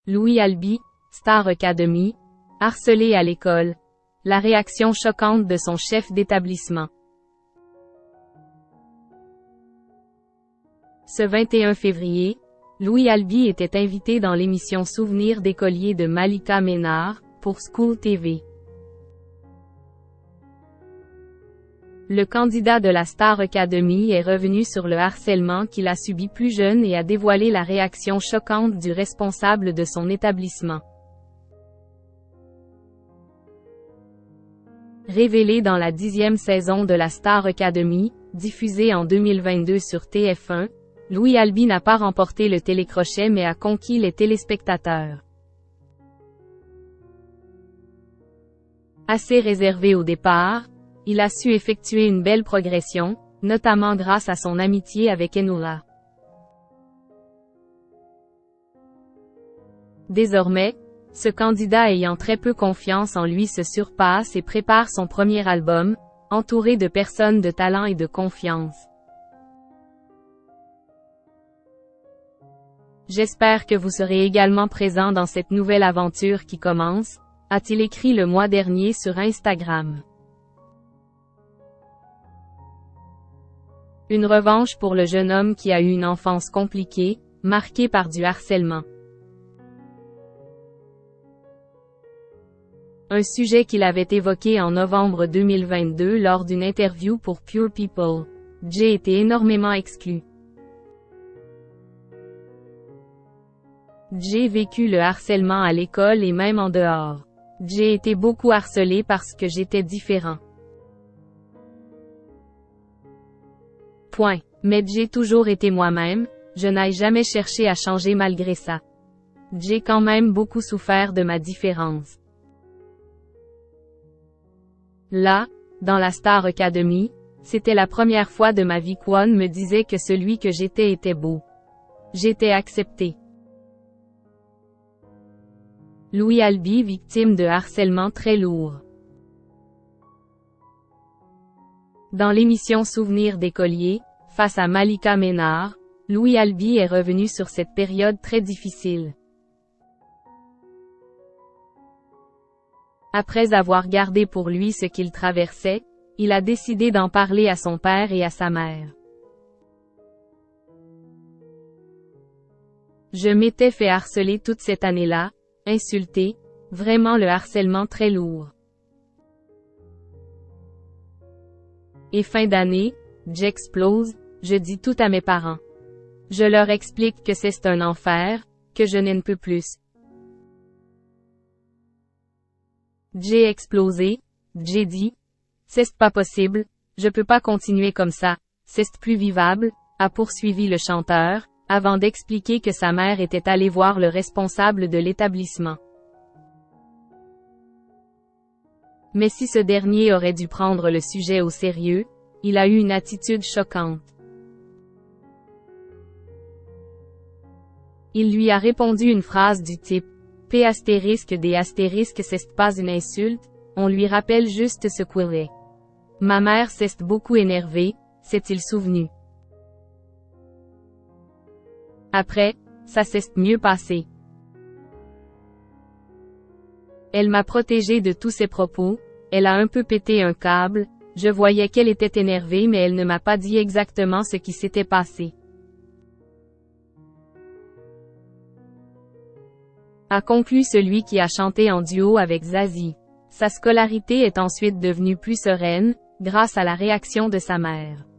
Louis Albi, Star Academy, harcelé à l'école. La réaction choquante de son chef d'établissement. Ce 21 février, Louis Albi était invité dans l'émission Souvenirs d'écoliers de Malika Ménard, pour School TV. Le candidat de la Star Academy est revenu sur le harcèlement qu'il a subi plus jeune et a dévoilé la réaction choquante du responsable de son établissement. Révélé dans la 10e saison de la Star Academy, diffusée en 2022 sur TF1, Louis Albi n'a pas remporté le télécrochet mais a conquis les téléspectateurs. Assez réservé au départ, il a su effectuer une belle progression, notamment grâce à son amitié avec Enola. Désormais, ce candidat ayant très peu confiance en lui se surpasse et prépare son premier album, entouré de personnes de talent et de confiance. J'espère que vous serez également présent dans cette nouvelle aventure qui commence, a-t-il écrit le mois dernier sur Instagram. Une revanche pour le jeune homme qui a eu une enfance compliquée, marquée par du harcèlement. Un sujet qu'il avait évoqué en novembre 2022 lors d'une interview pour Pure People. J'ai été énormément exclu. J'ai vécu le harcèlement à l'école et même en dehors. J'ai été beaucoup harcelé parce que j'étais différent. Point. Mais j'ai toujours été moi-même, je n'ai jamais cherché à changer malgré ça. J'ai quand même beaucoup souffert de ma différence. Là, dans la Star Academy, c'était la première fois de ma vie qu'On me disait que celui que j'étais était beau. J'étais accepté. Louis Albi victime de harcèlement très lourd. Dans l'émission Souvenirs d'écoliers, face à Malika Ménard, Louis Albi est revenu sur cette période très difficile. Après avoir gardé pour lui ce qu'il traversait, il a décidé d'en parler à son père et à sa mère. Je m'étais fait harceler toute cette année-là, insulté, vraiment le harcèlement très lourd. Et fin d'année, j'explose, je dis tout à mes parents. Je leur explique que c'est un enfer, que je n'en peux plus. J'ai explosé, j'ai dit, c'est pas possible, je peux pas continuer comme ça, c'est plus vivable, a poursuivi le chanteur, avant d'expliquer que sa mère était allée voir le responsable de l'établissement. Mais si ce dernier aurait dû prendre le sujet au sérieux, il a eu une attitude choquante. Il lui a répondu une phrase du type « P*** c'est pas une insulte, on lui rappelle juste ce qu'il est. » Ma mère s'est beaucoup énervée, s'est-il souvenu. Après, ça s'est mieux passé. Elle m'a protégée de tous ses propos, elle a un peu pété un câble, je voyais qu'elle était énervée mais elle ne m'a pas dit exactement ce qui s'était passé. A conclu celui qui a chanté en duo avec Zazie. Sa scolarité est ensuite devenue plus sereine, grâce à la réaction de sa mère.